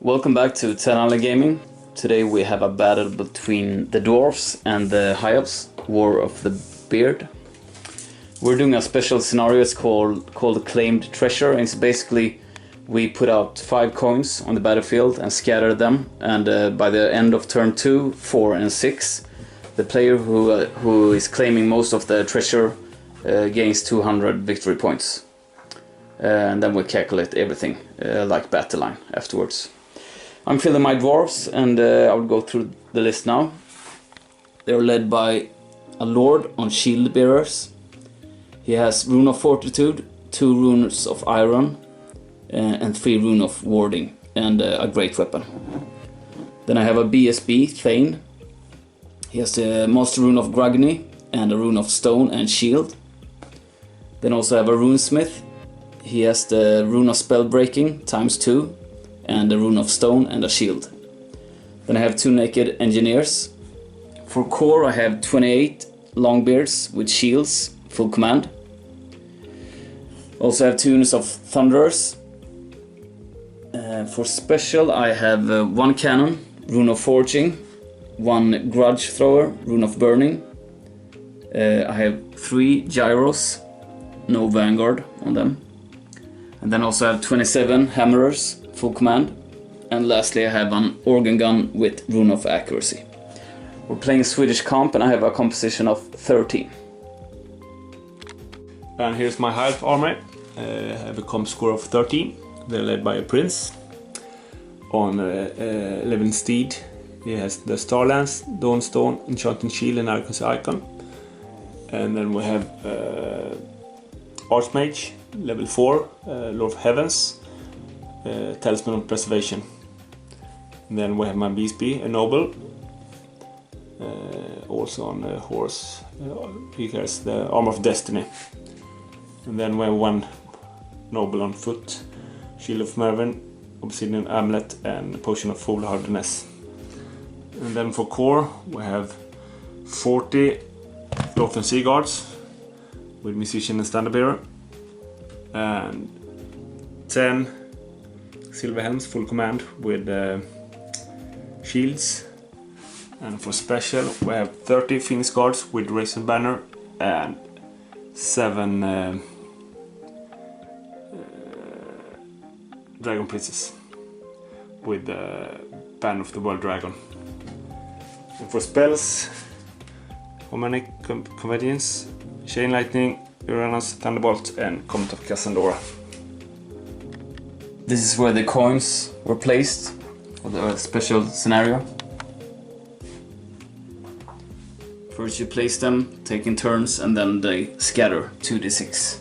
Welcome back to Tenale Gaming. Today we have a battle between the Dwarfs and the Elves, Warofthebeard. We're doing a special scenario. It's called Claimed Treasure. And it's basically we put out 5 coins on the battlefield and scatter them, and by the end of turn 2, 4 and 6, the player who is claiming most of the treasure gains 200 victory points. And then we calculate everything like battle line afterwards. I'm filling my dwarves, and I will go through the list now. They're led by a lord on shield bearers. He has rune of fortitude, 2 runes of iron, and 3 rune of warding, and a great weapon. Then I have a BSB Thane. He has the master rune of Grugny and a rune of stone and shield. Then also have a runesmith. He has the rune of spell breaking ×2 and a rune of stone and a shield. Then I have 2 naked engineers. For core I have 28 longbeards with shields, full command. Also have 2 units of thunderers. For special I have 1 cannon, rune of forging, 1 grudge thrower, rune of burning. I have 3 gyros, no vanguard on them. And then also have 27 hammerers, full command. And lastly I have an organ gun with rune of accuracy. We're playing Swedish comp and I have a composition of 13. And here's my half army. I have a comp score of 13. They're led by a prince. On 11 steed he has the Starlance, Dawnstone, Enchanting Shield and Archon's Icon. And then we have Archmage, level 4, Lord of Heavens, Talisman of Preservation. And then we have my BSB, a noble, also on a horse. He has the Armor of Destiny. And then we have 1 noble on foot, Shield of Mervyn, Obsidian Amulet and Potion of Foolhardiness. And then for core we have 40 Dwarf Sea Guards with Musician and Standard Bearer, and 10 Silver Helms full command with shields. And for special we have 30 Phoenix Guards with Razor Banner and 7 Dragon Princes with the Ban of the World Dragon. And for spells, Homanic Convergence, Chain Lightning, Uranus Thunderbolt and Comet of Cassandra. This is where the coins were placed for the special scenario. First you place them, taking turns, and then they scatter 2d6.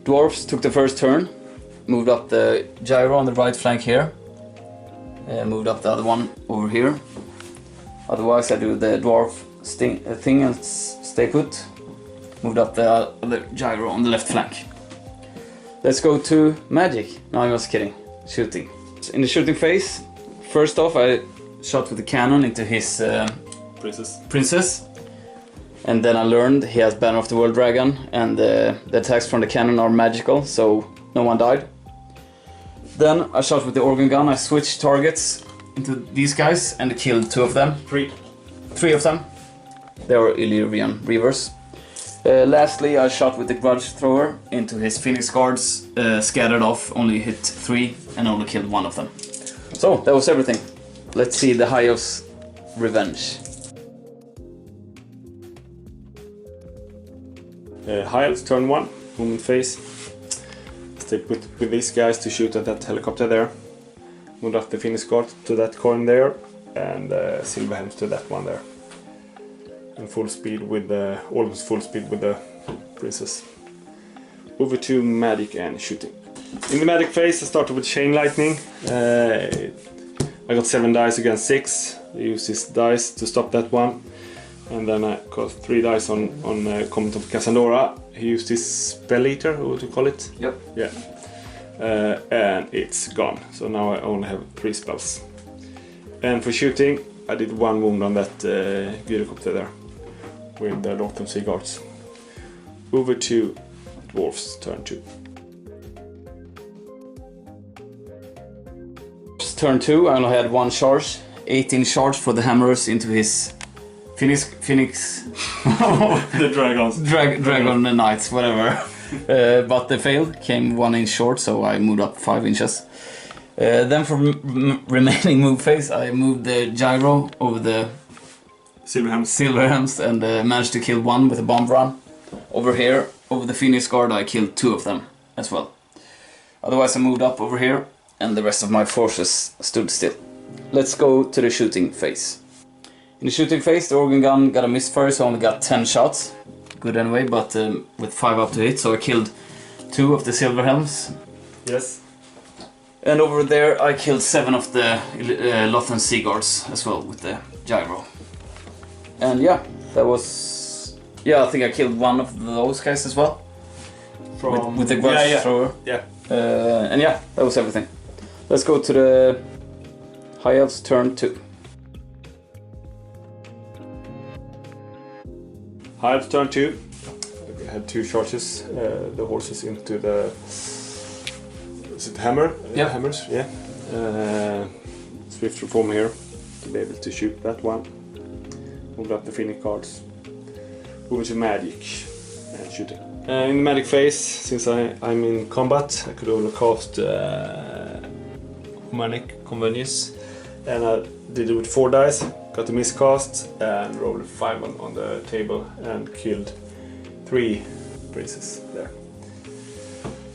Dwarfs took the first turn, moved up the gyro on the right flank here, moved up the other one over here. Otherwise I do the dwarf thing and stay put, moved up the other gyro on the left flank. Let's go to magic. No, I'm just kidding. Shooting. In the shooting phase, first off I shot with the cannon into his princess. And then I learned he has Banner of the World Dragon, and the attacks from the cannon are magical, so no one died. Then I shot with the organ gun. I switched targets into these guys and killed 2 of them. 3 of them. They were Illyrian Reavers. Lastly, I shot with the grudge thrower into his Phoenix Guards, scattered off, only hit 3 and only killed 1 of them. So that was everything. Let's see the Highos revenge. Hiles, turn 1, movement phase. stayed with these guys to shoot at that helicopter there. Moved up the Finnish guard to that coin there, and silver helms to that one there. And full speed with the, almost full speed with the princess. Over to magic and shooting. In the magic phase I started with chain lightning. I got 7 dice against 6. I used this dice to stop that one. And then I got 3 dice on Comet of Cassandra. He used his spell eater, or what do you call it? Yep. Yeah. And it's gone. So now I only have 3 spells. And for shooting, I did 1 wound on that gyrocopter there with the Northern Sea Guards. Over to Dwarfs, turn 2. Turn 2, I only had 1 charge, 18 charge for the hammers into his Phoenix The dragons. Dragon Knights, whatever. But they failed, came 1 inch short, so I moved up 5 inches. Then for remaining move phase, I moved the gyro over the silver helms and managed to kill 1 with a bomb run. Over here, over the Phoenix Guard, I killed 2 of them as well. Otherwise I moved up over here and the rest of my forces stood still. Let's go to the shooting phase. In the shooting phase, the organ gun got a misfire, so I only got 10 shots. Good anyway, but with 5 up to hit, so I killed 2 of the silver helms. Yes. And over there I killed 7 of the Lothran Sea Guards as well with the gyro. And yeah, that was... Yeah, I think I killed 1 of those guys as well. With the grudge thrower. Yeah. And yeah, that was everything. Let's go to the High Elves turn 2. High Elves turn 2. We had 2 charges. The horses into the... Is it hammer? Yeah. Hammers, yeah. Swift reform here to be able to shoot that one. Moved up the Phoenix cards. Over to magic and shooting. In the magic phase, since I'm in combat, I could only cast Manic Convenience. And I did it with 4 dice, got a miscast and rolled 5 on the table and killed 3 princes there.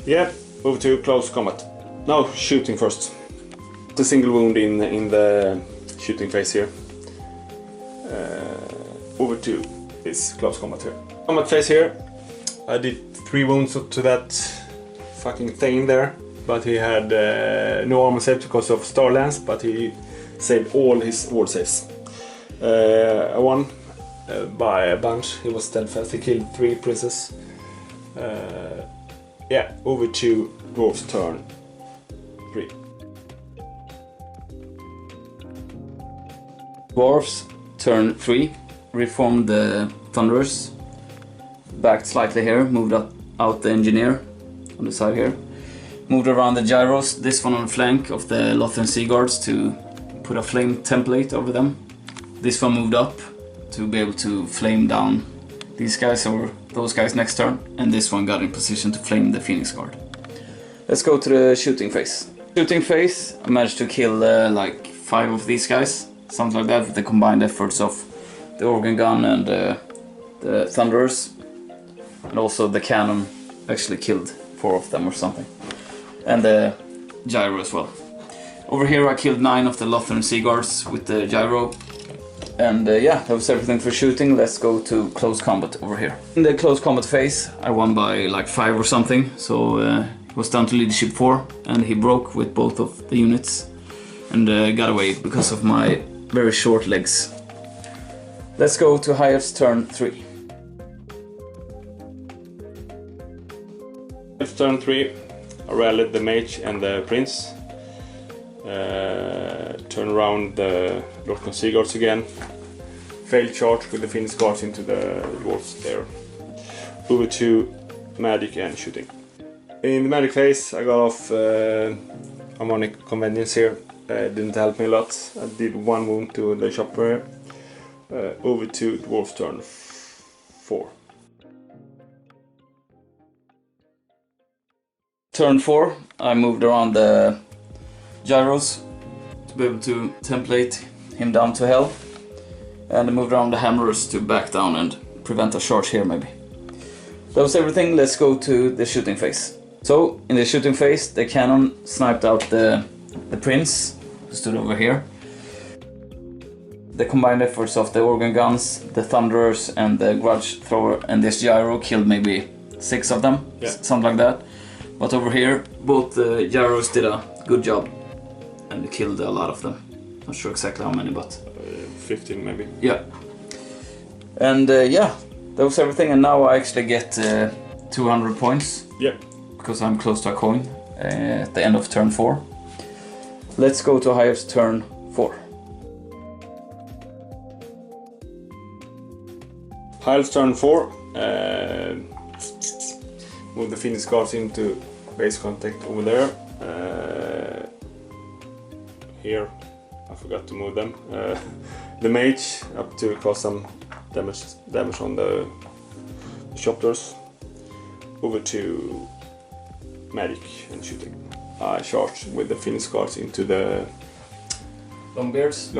Yeah, over to close combat. Now shooting first. The single wound in the shooting phase here. Over to this close combat here. Combat phase here. I did 3 wounds to that fucking thing there, but he had no armor save because of Starlance, but he saved all his ward saves. I won by a bunch. He was steadfast. He killed 3 princes. Yeah, over to Dwarf's turn 3. Dwarfs turn 3. Reformed the Thunderers. Backed slightly here, moved out the engineer on the side here. Moved around the gyros, this one on the flank of the Lothran Sea Guards to put a flame template over them. This one moved up to be able to flame down these guys or those guys next turn. And this one got in position to flame the Phoenix Guard. Let's go to the shooting phase. Shooting phase, I managed to kill like 5 of these guys. Something like that with the combined efforts of the organ gun and the Thunderers. And also the cannon actually killed 4 of them or something. And the gyro as well. Over here I killed 9 of the Lothran Sea Guards with the gyro. And yeah, that was everything for shooting. Let's go to close combat over here. In the close combat phase I won by like 5 or something. So it was down to leadership 4. And he broke with both of the units. And got away because of my very short legs. Let's go to High Elves turn 3. Turn 3, I rallied the mage and the prince. Turn around the Lord Sea Guards again. Failed charge with the Phoenix Guards into the dwarfs there. Over to magic and shooting. In the magic phase I got off harmonic convenience here. Didn't help me a lot. I did 1 wound to the shopper. Over to dwarf's turn 4. Turn 4, I moved around the gyros to be able to template him down to hell. And I moved around the hammers to back down and prevent a charge here maybe. That was everything, let's go to the shooting phase. So, in the shooting phase, the cannon sniped out the prince, who stood over here. The combined efforts of the organ guns, the thunderers, and the grudge thrower and this gyro killed maybe 6 of them, something like that. But over here, both the gyros did a good job and killed a lot of them. Not sure exactly how many, but 15 maybe. Yeah. And yeah, that was everything. And now I actually get 200 points. Yeah. Because I'm close to a coin at the end of turn 4. Let's go to Hive's turn 4. Hive's turn 4. Move the Phoenix guards into base contact over there. Here, I forgot to move them. The mage up to cause some damage on the shop doors. Over to magic and shooting. I charge with the Phoenix guards into the Longbeards.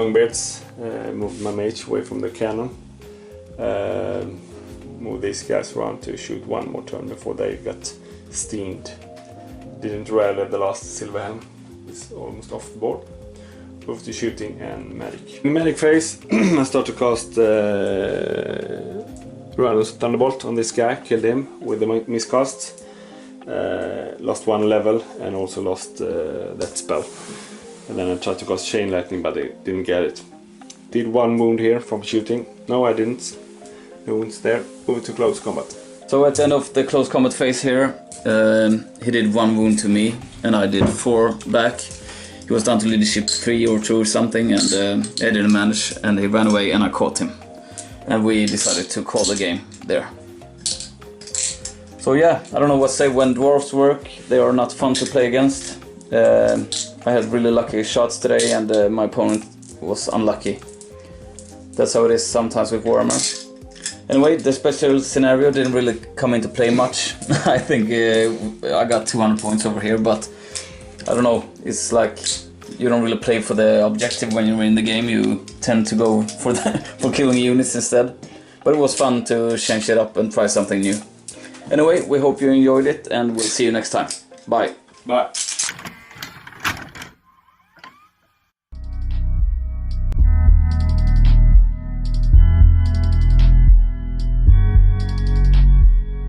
Move my mage away from the cannon. Move these guys around to shoot one more turn before they got steamed. Didn't rally the last silver helm. It's almost off the board. Move to shooting and magic. In the magic phase, I start to cast Uranus Thunderbolt on this guy. Killed him with the miscast. Lost 1 level and also lost that spell. And then I tried to cast Chain Lightning, but I didn't get it. Did 1 wound here from shooting. No, I didn't. No wounds there. Over to close combat. So at the end of the close combat phase here, he did 1 wound to me, and I did 4 back. He was down to leadership 3 or 2 or something, and I didn't manage, and he ran away, and I caught him. And we decided to call the game there. So yeah, I don't know what to say when dwarves work. They are not fun to play against. I had really lucky shots today, and my opponent was unlucky. That's how it is sometimes with Warhammer. Anyway, the special scenario didn't really come into play much. I think I got 200 points over here, but I don't know. It's like you don't really play for the objective when you're in the game. You tend to go for killing units instead. But it was fun to change it up and try something new. Anyway, we hope you enjoyed it, and we'll see you next time. Bye. Bye.